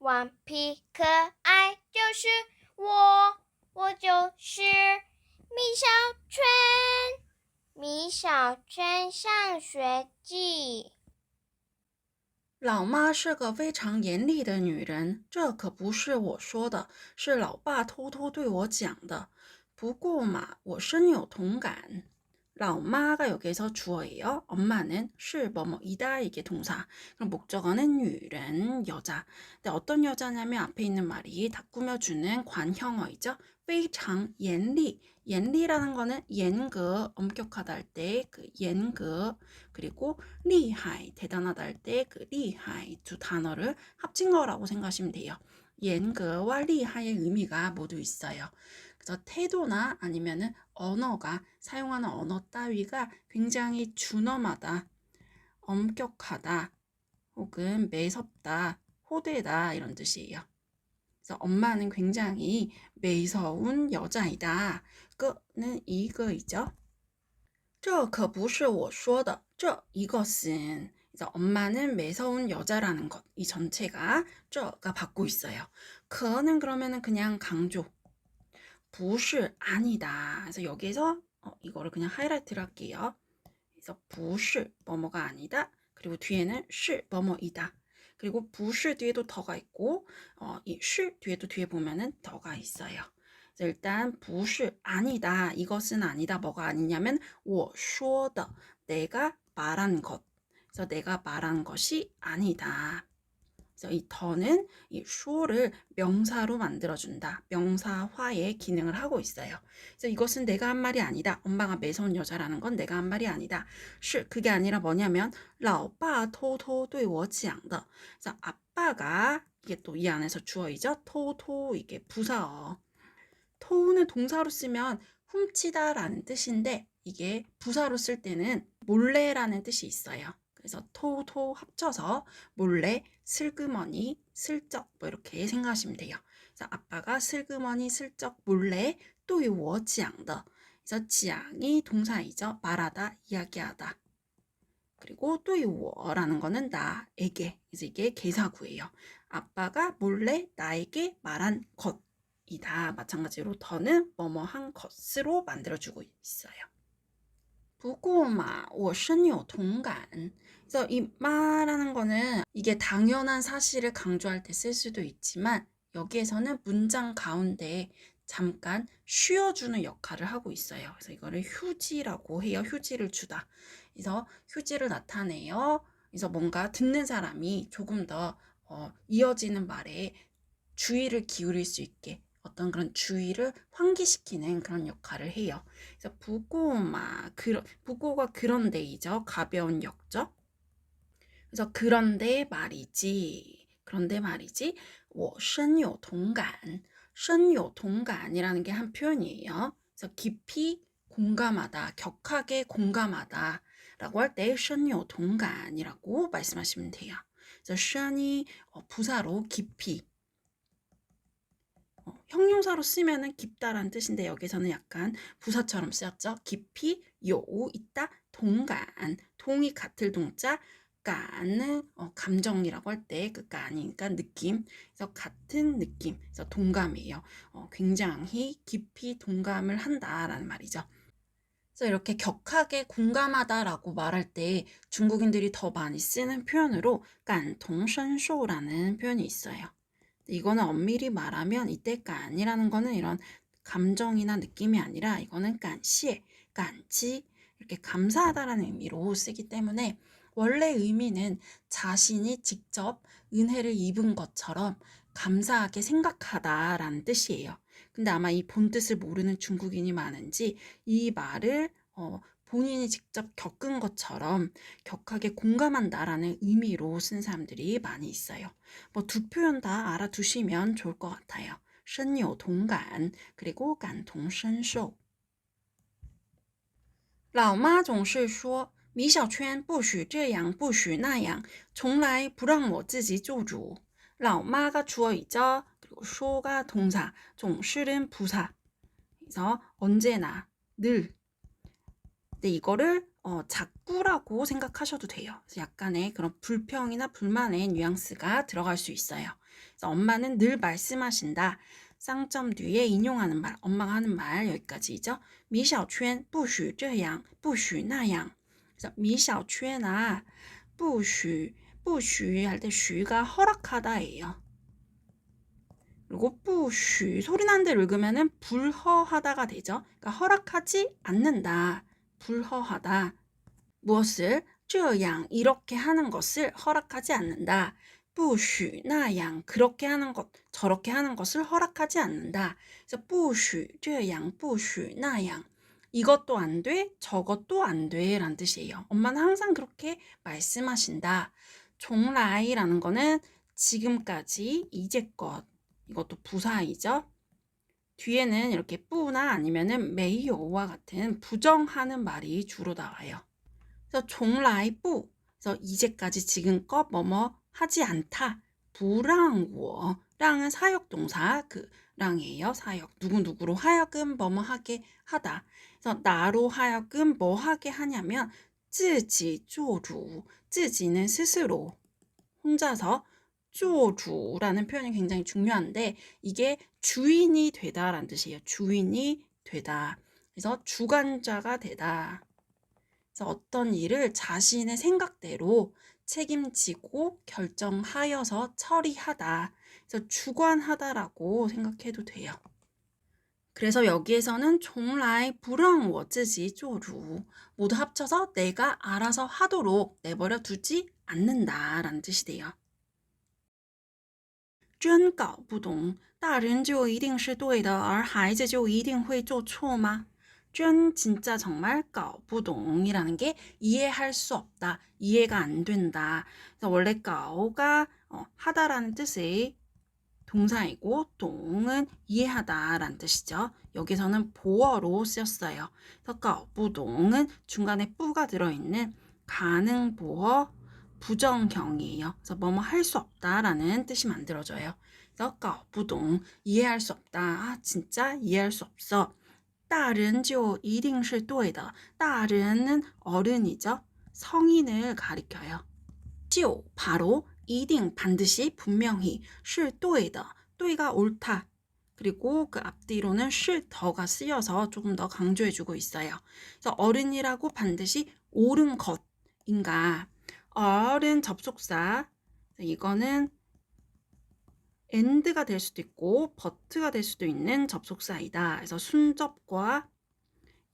顽皮可爱就是我就是米小圈。米小圈上学记。老妈是个非常严厉的女人，这可不是我说的，是老爸偷偷对我讲的。不过嘛，我深有同感。老妈가 여기서 주어예요. 엄마는 실 뭐뭐이다 이게 동사. 그럼 목적어는女人, 여자. 근데 어떤 여자냐면 앞에 있는 말이 다 꾸며주는 관형어이죠. 非常严厉.严厉라는 거는严格, 엄격하다 할 때 그严格. 그리고 厉害, 대단하다 할 때 그 厉害 두 단어를 합친 거라고 생각하시면 돼요. 严格와 厉害의 의미가 모두 있어요. 그래서 태도나 아니면은 언어가 사용하는 언어 따위가 굉장히 준엄하다, 엄격하다, 혹은 매섭다, 호되다 이런 뜻이에요. 그래서 엄마는 굉장히 매서운 여자이다. 그는 이거이죠. 这可不是我说的. 이것은 그래서 엄마는 매서운 여자라는 것. 이 전체가 这가 받고 있어요. 그는 그러면은 그냥 강조. 不是 아니다. 그래서 여기에서 이거를 그냥 하이라이트를 할게요. 그래서 不是 뭐뭐가 아니다. 그리고 뒤에는 是 뭐뭐이다. 그리고 不是 뒤에도 더가 있고 이是 뒤에도 뒤에 보면은 더가 있어요. 그래서 일단 不是 아니다. 이것은 아니다. 뭐가 아니냐면 我说的 내가 말한 것. 그래서 내가 말한 것이 아니다. 그래서 이 더는 이 쇼를 명사로 만들어준다. 명사화의 기능을 하고 있어요. 그래서 이것은 내가 한 말이 아니다. 엄마가 매서운 여자라는 건 내가 한 말이 아니다. 그게 아니라 뭐냐면 老爸偷偷对我讲的. 그래서 아빠가 이게 또 이 안에서 주어이죠. 토토 이게 부사어. 토는 동사로 쓰면 훔치다라는 뜻인데 이게 부사로 쓸 때는 몰래라는 뜻이 있어요. 그래서 토토 합쳐서 몰래, 슬그머니, 슬쩍 뭐 이렇게 생각하시면 돼요. 그래서 아빠가 슬그머니, 슬쩍, 몰래 또我 讲的. 그래서 讲이 동사이죠. 말하다, 이야기하다. 그리고 또我라는 거는 나에게. 그래서 이게 개사구예요. 아빠가 몰래 나에게 말한 것이다. 마찬가지로 더는 뭐뭐한 것으로 만들어주고 있어요. 不过嘛,我深有同感. 그래서 이 마라는 거는 이게 당연한 사실을 강조할 때 쓸 수도 있지만 여기에서는 문장 가운데 잠깐 쉬어주는 역할을 하고 있어요. 그래서 이거를 휴지라고 해요. 휴지를 주다. 그래서 휴지를 나타내요. 그래서 뭔가 듣는 사람이 조금 더 이어지는 말에 주의를 기울일 수 있게 어떤 그런 주의를 환기시키는 그런 역할을 해요. 그래서 부고가 그런데이죠. 가벼운 역적. 그래서 그런데 말이지. 我深有同感. 深有同感이라는 게 한 표현이에요. 그래서 깊이 공감하다, 격하게 공감하다 라고 할 때 深有同感이라고 말씀하시면 돼요. 그래서 深이 부사로 깊이, 형용사로 쓰면은 깊다라는 뜻인데 여기서는 약간 부사처럼 쓰였죠. 깊이, 있다, 동간, 동이 같을 동자, 간은 감정이라고 할 때 그 간이니까 느낌, 그래서 같은 느낌, 그래서 동감이에요. 굉장히 깊이 동감을 한다라는 말이죠. 그래서 이렇게 격하게 공감하다라고 말할 때 중국인들이 더 많이 쓰는 표현으로 깐통선쇼라는 표현이 있어요. 이거는 엄밀히 말하면 이때 깐이라는 거는 이런 감정이나 느낌이 아니라 이거는 깐시에, 깐치 이렇게 감사하다라는 의미로 쓰기 때문에 원래 의미는 자신이 직접 은혜를 입은 것처럼 감사하게 생각하다라는 뜻이에요. 근데 아마 이 본뜻을 모르는 중국인이 많은지 이 말을 본인이 직접 겪은 것처럼 격하게 공감한다라는 의미로 쓴 사람들이 많이 있어요. 뭐 두 표현 다 알아두시면 좋을 것 같아요. 深有同感 그리고 感同身受. 老妈总是说米小圈不许这样不许那样从来不让我自己做主. 老妈가 주어이죠. 그리고 说가 동사, 总是는 부사. 그래서 언제나 늘. 근데 이거를 자꾸라고 생각하셔도 돼요. 그래서 약간의 그런 불평이나 불만의 뉘앙스가 들어갈 수 있어요. 그래서 엄마는 늘 말씀하신다. 쌍점 뒤에 인용하는 말, 엄마가 하는 말 여기까지죠. 미샤추엔 不许这样,不许那样. 그래서 미샤추엔아 不许,不许할 때许가 허락하다예요. 그리고 不许 소리 나는 대로 읽으면은 불허하다가 되죠. 그러니까 허락하지 않는다. 불허하다. 무엇을 这样 이렇게 하는 것을 허락하지 않는다. 不许那样 그렇게 하는 것, 저렇게 하는 것을 허락하지 않는다. 그래서 不许这样,不许那样 이것도 안 돼, 저것도 안 돼 라는 뜻이에요. 엄마는 항상 그렇게 말씀하신다. 从来라는 거는 지금까지, 이제껏 이것도 부사이죠. 뒤에는 이렇게 뿌나 아니면은 메이오와 같은 부정하는 말이 주로 나와요. 그래서 从来不 그래서 이제까지 지금껏 뭐뭐 하지 않다. 不让我 랑은 사역 동사 그 랑이에요. 사역 누구누구로 하여금 뭐뭐 하게 하다. 그래서 나로 하여금 뭐 하게 하냐면 自己做主 自己는 스스로 혼자서 做主라는 표현이 굉장히 중요한데 이게 주인이 되다라는 뜻이에요. 주인이 되다. 그래서 주관자가 되다. 그래서 어떤 일을 자신의 생각대로 책임지고 결정하여서 처리하다. 그래서 주관하다라고 생각해도 돼요. 그래서 여기에서는 从来不让我自己做主 모두 합쳐서 내가 알아서 하도록 내버려 두지 않는다라는 뜻이 돼요. 真搞不懂大人就一定是对的而孩子就一定会做错吗? 真 진짜 정말 搞不懂 이라는 게 이해할 수 없다, 이해가 안 된다. 그래서 원래 搞가 하다라는 뜻의 동사이고 동은 이해하다라는 뜻이죠. 여기서는 보어로 쓰였어요. 그래서 搞不懂은 중간에 뿌가 들어있는 가능 보어 부정형이에요. 그래서 뭐뭐 할 수 없다라는 뜻이 만들어져요. 그래서 搞不懂 이해할 수 없다. 아 진짜 이해할 수 없어. 大人就一定是对的. 大人은 어른이죠. 성인을 가리켜요. 就 바로 一定 반드시 분명히 是对的. 对가 옳다. 그리고 그 앞뒤로는 是더가 쓰여서 조금 더 강조해주고 있어요. 그래서 어른이라고 반드시 옳은 것인가. 어른 접속사 이거는 and가 될 수도 있고 but가 될 수도 있는 접속사이다. 그래서 순접과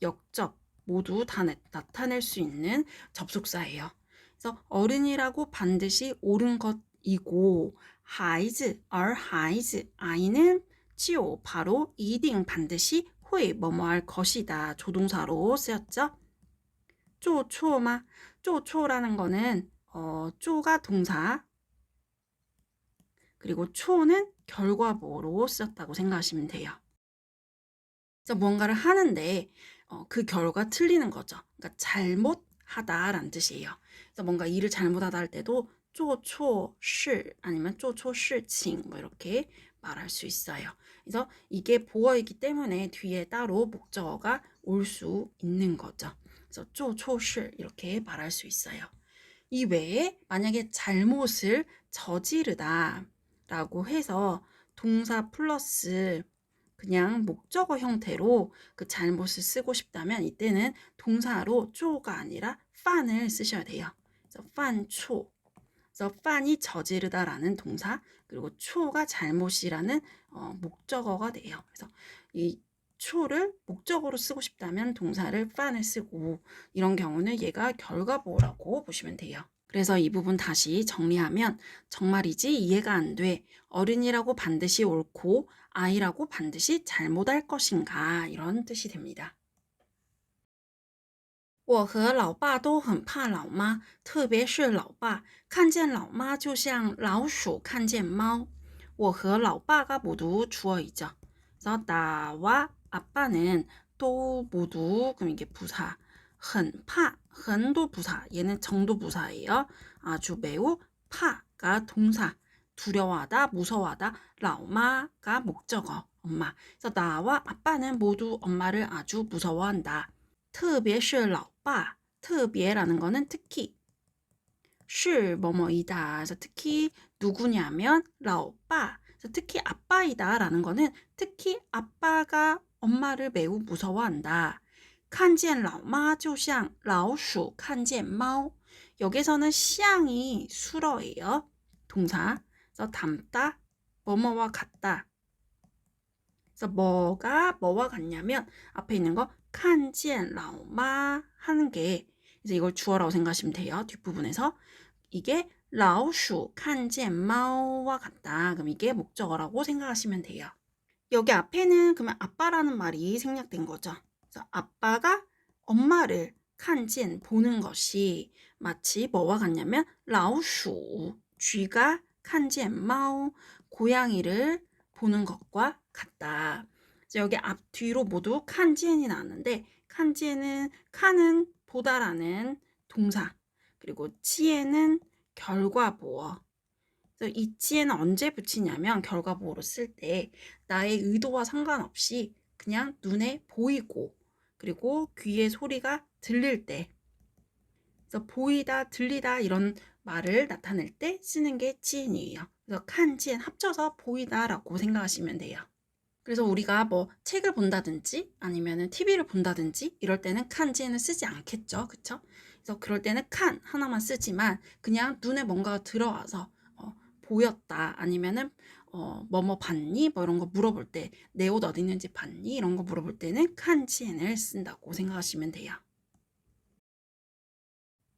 역접 모두 다 나타낼 수 있는 접속사예요. 그래서 어른이라고 반드시 옳은 것이고 孩子, 孩子, 아이는 就 바로 一定 반드시 会 뭐뭐 할 것이다. 조동사로 쓰였죠. 做错吗? 做错라는 거는 쪼가 동사 그리고 초는 결과보로 쓰였다고 생각하시면 돼요. 그래서 뭔가를 하는데 그 결과 틀리는 거죠. 그러니까 잘못하다라는 뜻이에요. 그래서 뭔가 일을 잘못하다 할 때도 做错事 아니면 做错事情 뭐 이렇게 말할 수 있어요. 그래서 이게 보어이기 때문에 뒤에 따로 목적어가 올 수 있는 거죠. 그래서 做错事 이렇게 말할 수 있어요. 이 외에 만약에 잘못을 저지르다 라고 해서 동사 플러스 그냥 목적어 형태로 그 잘못을 쓰고 싶다면 이때는 동사로 做가 아니라 犯을 쓰셔야 돼요. 그래서 犯错. 그래서 犯이 저지르다라는 동사 그리고 错가 잘못이라는 목적어가 돼요. 그래서 이 错를 목적어로 쓰고 싶다면 동사를 犯을 쓰고 이런 경우는 얘가 결과보라고 보시면 돼요. 그래서 이 부분 다시 정리하면 정말이지 이해가 안 돼. 어른이라고 반드시 옳고 아이라고 반드시 잘못할 것인가 이런 뜻이 됩니다. 我和老爸都很怕老妈，特别是老爸，看见老妈就像老鼠看见猫。我和老爸가 모두 주어이죠. 그래서 나와 아빠는 또 모두 그럼 이게 부사. 很怕, 很도 부사, 얘는 정도 부사예요. 아주 매우 파가 동사, 두려워하다, 무서워하다, 라오마가 목적어, 엄마. 그래서 나와 아빠는 모두 엄마를 아주 무서워한다. 特别是老爸, 特别라는 거는 특히, 是 뭐뭐이다. 그래서 특히 누구냐면 老爸. 그래서 특히 아빠이다라는 거는 특히 아빠가 엄마를 매우 무서워한다. 看见老妈就像老鼠看见猫. 여기서는 시향이 수러예요. 동사. 그래서 닮다, 뭐뭐와 같다. 그래서 뭐가 뭐와 같냐면 앞에 있는 거 看见老妈 하는 게 이제 이걸 주어라고 생각하시면 돼요. 뒷부분에서 이게 老鼠 看见猫와 같다. 그럼 이게 목적어라고 생각하시면 돼요. 여기 앞에는 그러면 아빠라는 말이 생략된 거죠. 그래서 아빠가 엄마를 看见 보는 것이 마치 뭐와 같냐면 老鼠 쥐가 看见猫 고양이를 보는 것과 같다. 여기 앞뒤로 모두 看见이 나왔는데 看见은 칸은 보다라는 동사 그리고 치에는 결과보어. 그래서 이 치에는 언제 붙이냐면 결과보어로 쓸 때 나의 의도와 상관없이 그냥 눈에 보이고 그리고 귀에 소리가 들릴 때 그래서 보이다, 들리다 이런 말을 나타낼 때 쓰는 게 치엔이에요. 그래서 칸치엔 합쳐서 보이다라고 생각하시면 돼요. 그래서 우리가 뭐 책을 본다든지 아니면은 TV를 본다든지 이럴 때는 칸지에는 쓰지 않겠죠. 그쵸? 그래서 그럴 때는 칸 하나만 쓰지만 그냥 눈에 뭔가가 들어와서 보였다 아니면은 뭐뭐 봤니? 뭐 이런 거 물어볼 때 내 옷 어디 있는지 봤니? 이런 거 물어볼 때는 칸지엔을 쓴다고 생각하시면 돼요.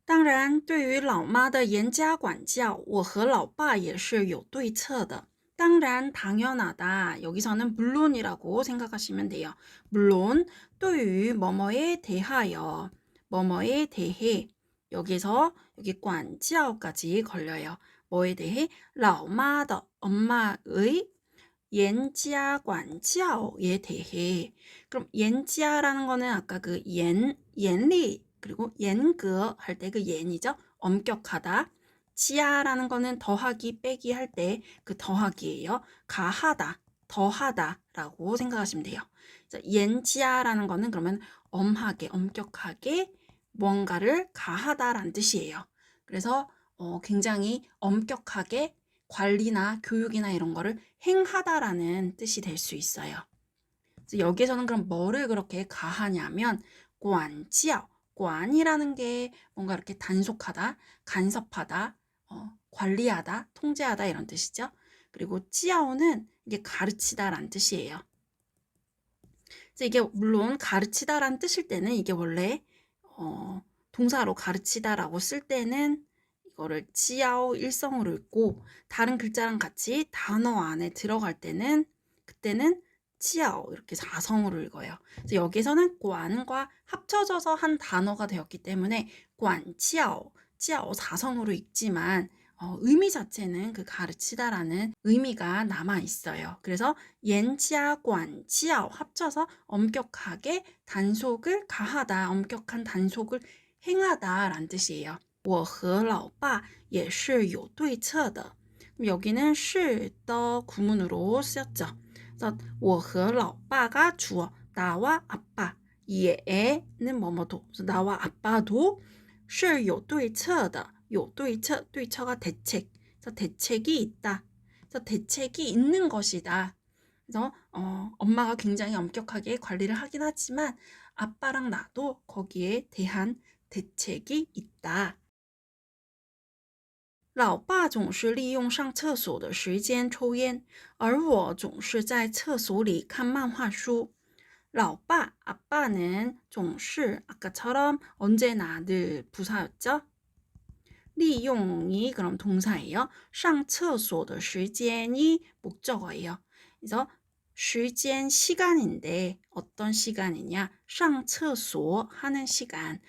当然，对于老妈的严加管教，我和老爸也是有对策的。 当然, 당연하다. 여기서는 물론이라고 생각하시면 돼요. 물론, 对于 뭐뭐에 대하여, 뭐뭐에 대해 여기서 여기 管教까지 걸려요. 뭐에 대해? 老妈的 엄마의 严加管教에 대해. 그럼 严加라는 거는 아까 그 严厉 그리고 严格 할 때 그 严이죠. 엄격하다. 지하라는 거는 더하기 빼기 할 때 그 더하기예요. 가하다, 더하다라고 생각하시면 돼요. 옌지하라는 거는 그러면 엄하게, 엄격하게 무언가를 가하다라는 뜻이에요. 그래서 굉장히 엄격하게 관리나 교육이나 이런 거를 행하다라는 뜻이 될 수 있어요. 그래서 여기에서는 그럼 뭐를 그렇게 가하냐면 管教, 管이라는 게 뭔가 이렇게 단속하다, 간섭하다, 관리하다, 통제하다 이런 뜻이죠. 그리고 찌아오는 이게 가르치다라는 뜻이에요. 그래서 이게 물론 가르치다라는 뜻일 때는 이게 원래 동사로 가르치다라고 쓸 때는 이거를 찌아오 일성으로 읽고 다른 글자랑 같이 단어 안에 들어갈 때는 그때는 찌아오 이렇게 사성으로 읽어요. 그래서 여기서는 관과 합쳐져서 한 단어가 되었기 때문에 관찌아오, 찌아오 사성으로 읽지만 의미 자체는 그 가르치다라는 의미가 남아 있어요. 그래서 옌지아, 관지아 합쳐서 엄격하게 단속을 가하다, 엄격한 단속을 행하다라는 뜻이에요. 我和老爸也是有对策的. 여기는 是的 구문으로 쓰였죠. 그래서 我和老爸가 주어, 나와 아빠, 예는 뭐뭐도, 나와 아빠도 是有对策的. 有对策, 对策가 대책. 그래서 대책이 있다. 그래서 대책이 있는 것이다. 그래서 엄마가 굉장히 엄격하게 관리를 하긴 하지만 아빠랑 나도 거기에 대한 대책이 있다. 老爸总是利用上厕所的时间抽烟，而我总是在厕所里看漫画书。 老爸, 아빠는 总是 아까처럼 언제나 늘 부사였죠. 利用이 그럼 동사예요. 上厕所的时间이 목적어예요. 그래서 时间 시간인데 어떤 시간이냐? 上厕所 하는 시간.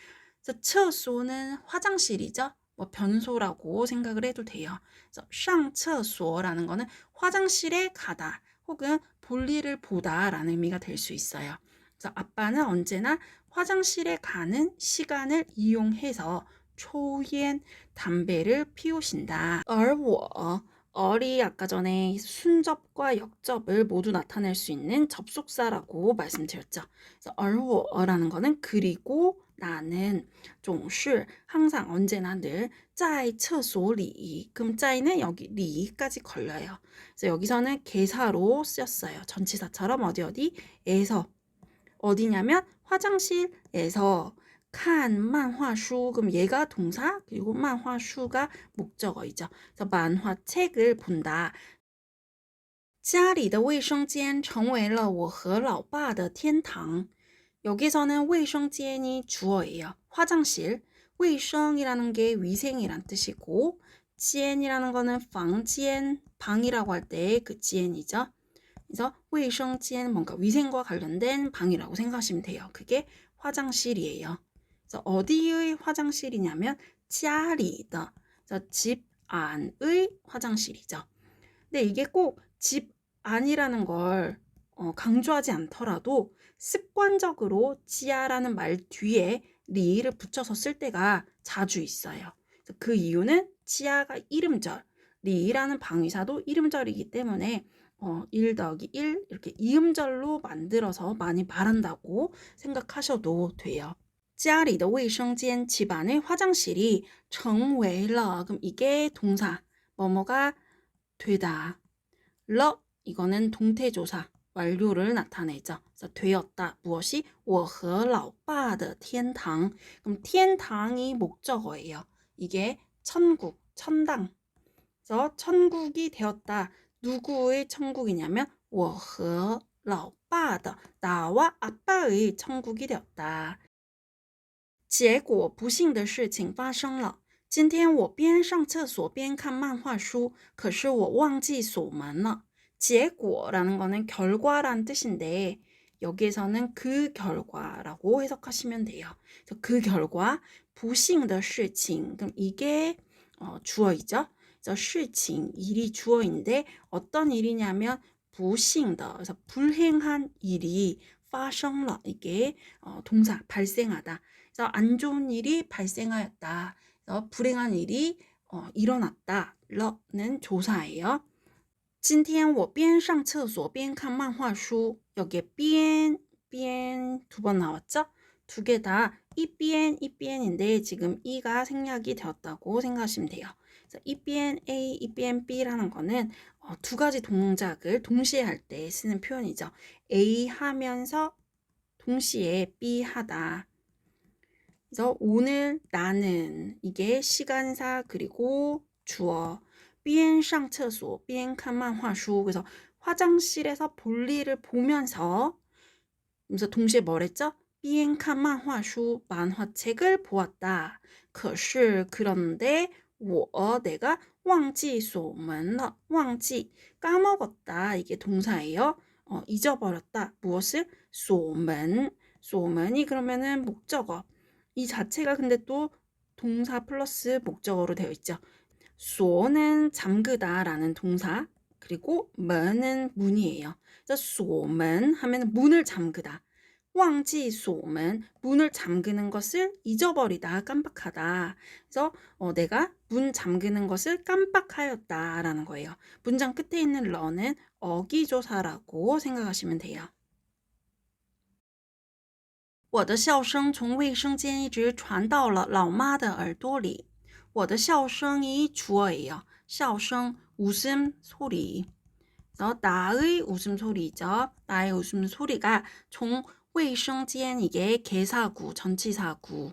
그래서 厕所는 화장실이죠. 뭐 변소라고 생각을 해도 돼요. 그래서 上厕所라는 거는 화장실에 가다 혹은 볼일을 보다라는 의미가 될 수 있어요. 그래서 아빠는 언제나 화장실에 가는 시간을 이용해서 초烟, 담배를 피우신다. 而我, 얼이 아까 전에 순접과 역접을 모두 나타낼 수 있는 접속사라고 말씀드렸죠. 그래서 而我라는 거는 그리고 나는 总是 항상 언제나 늘 在厕所里 그럼 在는 여기 리까지 걸려요. 그래서 여기서는 개사로 쓰였어요. 전치사처럼 어디에서 어디냐면 화장실에서 칸 만화슈 그럼 얘가 동사 그리고 만화슈가 목적어이죠. 그래서 만화책을 본다. 家里的卫生间成为了我和老爸的天堂. 여기서는 卫生间이 주어예요. 화장실. 卫生이라는 게 위생이란 뜻이고 间이라는 거는 房间, 방이라고 할 때 그 间이죠. 그래서 卫生间 뭔가 위생과 관련된 방이라고 생각하시면 돼요. 그게 화장실이에요. 그래서 어디의 화장실이냐면 家里的. 그래서 집 안의 화장실이죠. 근데 이게 꼭 집 안이라는 걸 강조하지 않더라도 습관적으로 지아라는 말 뒤에 리를 붙여서 쓸 때가 자주 있어요. 그 이유는 지아가 이름절, 리라는 방위사도 이름절이기 때문에 1 더하기 1 이렇게 이음절로 만들어서 많이 말한다고 생각하셔도 돼요. 家里的卫生间 집안의 화장실이 成为了 그럼 이게 동사 뭐뭐가 되다. 了 이거는 동태조사 완료를 나타내죠. 그래서 되었다. 무엇이? 我和老爸的天堂 그럼 天堂이 목적어예요. 이게 천국, 천당. 그래서 천국이 되었다. 누구의 천국이냐면 我和老爸的 나와 아빠의 천국이 되었다. 结果不幸的事情发生了。今天我边上厕所边看漫画书，可是我忘记锁门了。结果라는 거는 결과란 뜻인데 여기에서는 그 결과라고 해석하시면 돼요. 그래서 그 결과 不幸的事情 그럼 이게 주어이죠. 그래서 事情 일이 주어인데 어떤 일이냐면 不幸的 그래서 불행한 일이 发生了 이게 동사 발생하다. 그래서 안 좋은 일이 발생하였다. 그래서 불행한 일이 일어났다. 러는 조사예요. 今天我边上厕所边看漫画书 여기에 边 두 번 나왔죠? 두 개 다 이边인데 지금 이가 생략이 되었다고 생각하시면 돼요. 그래서 이边 A, 이边 B라는 거는 두 가지 동작을 동시에 할 때 쓰는 표현이죠. A 하면서 동시에 B 하다. 그래서 오늘 나는 이게 시간사 그리고 주어 边上厕所边看漫画书 그래서 화장실에서 볼일을 보면서 그래서 동시에 뭐랬죠? 边看漫画书 만화책을 보았다. 可是 그런데 我 내가 忘记锁门了 忘记 까먹었다. 이게 동사예요. 잊어버렸다. 무엇을? 锁门 锁门이 그러면은 목적어. 이 자체가 근데 또 동사 플러스 목적어로 되어 있죠. 锁는 잠그다라는 동사 그리고 문은 문이에요. 그래서 锁门 하면 문을 잠그다. 忘记锁门 문을 잠그는 것을 잊어버리다 깜빡하다. 그래서 내가 문 잠그는 것을 깜빡하였다라는 거예요. 문장 끝에 있는 러는 어기조사라고 생각하시면 돼요. 我的笑声从卫生间一直传到了老妈的耳朵里。我的笑声이 주어예요. 笑声 웃음 소리. 그래서 나의 웃음소리죠. 나의 웃음소리가 종卫生间 이게 개사구, 전치사구.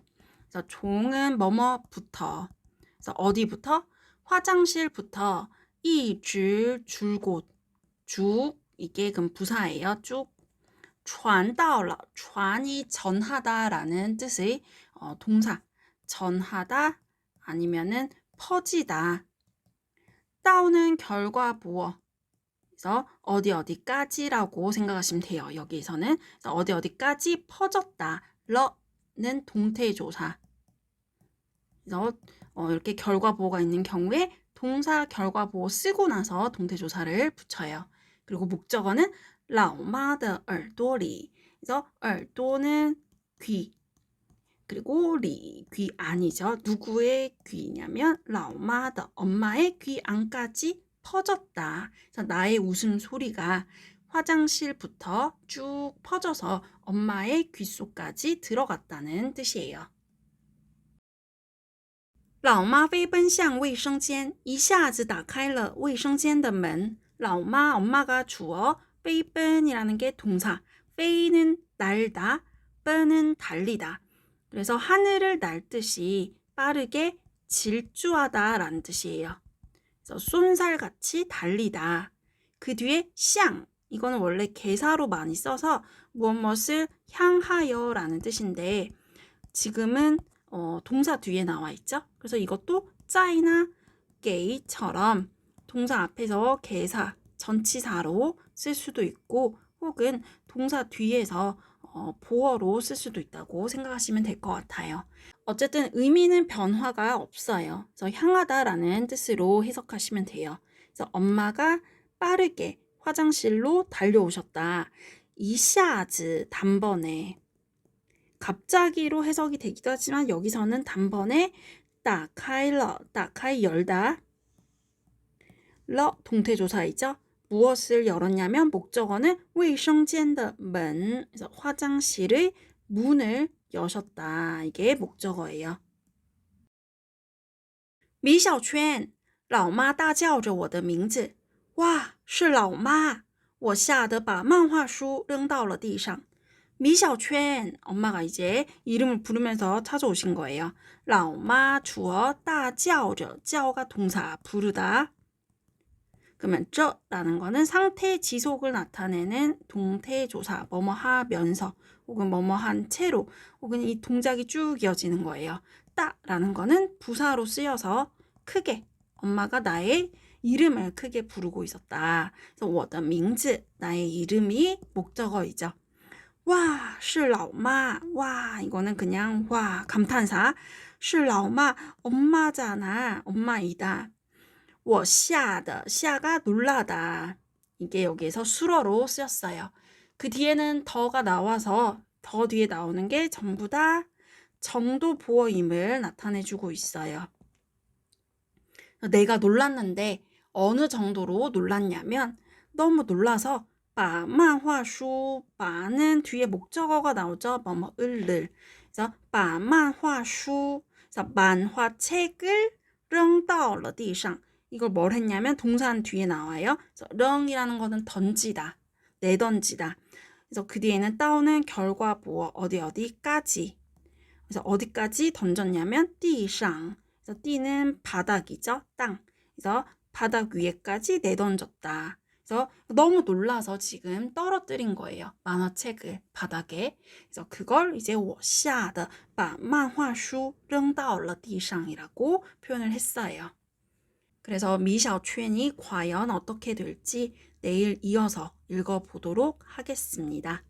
그래서 종은 뭐뭐부터. 그래서 어디부터? 화장실부터 一直 줄곧. 쭉 이게 그럼 부사예요. 쭉. 传到了 传이 전하다라는 뜻의 동사. 전하다 아니면은 퍼지다. 到는 결과 보어. 그래서 어디까지라고 생각하시면 돼요. 여기에서는 어디까지 퍼졌다. 러는 동태조사. 그래서 이렇게 결과 보어가 있는 경우에 동사 결과 보어 쓰고 나서 동태조사를 붙여요. 그리고 목적어는 老妈的耳朵里 그래서 耳朵는 귀. 그리고 리, 귀 안이죠. 누구의 귀냐면 老妈的 엄마의 귀 안까지 퍼졌다. 그래서 나의 웃음소리가 화장실부터 쭉 퍼져서 엄마의 귓속까지 들어갔다는 뜻이에요. 老妈飞奔向卫生间，一下子打开了卫生间的门。老妈 엄마가 주어, 飞奔이라는 게 동사, 飞는 날다, 奔은 달리다. 그래서 하늘을 날듯이 빠르게 질주하다라는 뜻이에요. 그래서 쏜살같이 달리다. 그 뒤에 向, 이거는 원래 개사로 많이 써서 무엇을 향하여라는 뜻인데 지금은 동사 뒤에 나와 있죠. 그래서 이것도 짜이나 게이처럼 동사 앞에서 개사, 전치사로 쓸 수도 있고 혹은 동사 뒤에서 보어로 쓸 수도 있다고 생각하시면 될 것 같아요. 어쨌든 의미는 변화가 없어요. 그래서 향하다라는 뜻으로 해석하시면 돼요. 그래서 엄마가 빠르게 화장실로 달려오셨다. 一下子 단번에 갑자기로 해석이 되기도 하지만 여기서는 단번에 打开了, 打开 열다. 了 동태조사이죠. 무엇을 열었냐면 목적어는 卫生间的门, 그래서 화장실의 문을 여셨다. 이게 목적어예요. 米小圈, 老妈大叫着我的名字. 哇，是老妈. 我吓得把漫画书扔到了地上. 米小圈, 엄마가 이제 이름을 부르면서 찾아오신 거예요. 老妈 주어, 大叫着, 叫가 동사, 부르다. 그러면 这라는 거는 상태 지속을 나타내는 동태조사, 뭐뭐 하면서 혹은 뭐뭐 한 채로 혹은 이 동작이 쭉 이어지는 거예요. 따라는 거는 부사로 쓰여서 크게 엄마가 나의 이름을 크게 부르고 있었다. 그래서 我的名字, 나의 이름이 목적어이죠. 와, 是老妈. 와, 이거는 그냥 와, 감탄사. 是老妈, 엄마잖아. 엄마이다. 我吓的, 吓가 놀라다. 이게 여기에서 수러로 쓰였어요. 그 뒤에는 더가 나와서 더 뒤에 나오는 게 전부 다 정도 보어임을 나타내주고 있어요. 내가 놀랐는데 어느 정도로 놀랐냐면 너무 놀라서 把漫画书, 把는 뒤에 목적어가 나오죠. 뭐뭐을. 그래서 把漫画书, 그래서 만화책을 扔到了地上. 이걸 뭘 했냐면 동사는 뒤에 나와요. 그래서 扔이라는 거는 던지다, 내던지다. 그래서 그 뒤에는 따오는 결과 보어 어디까지. 그래서 어디까지 던졌냐면 地上. 그래서 地는 바닥이죠. 땅. 그래서 바닥 위에까지 내던졌다. 그래서 너무 놀라서 지금 떨어뜨린 거예요. 만화책을 바닥에. 그래서 그걸 이제 我吓得把漫画书扔到了地上이라고 표현을 했어요. 그래서 미샤오첸이 과연 어떻게 될지 내일 이어서 읽어보도록 하겠습니다.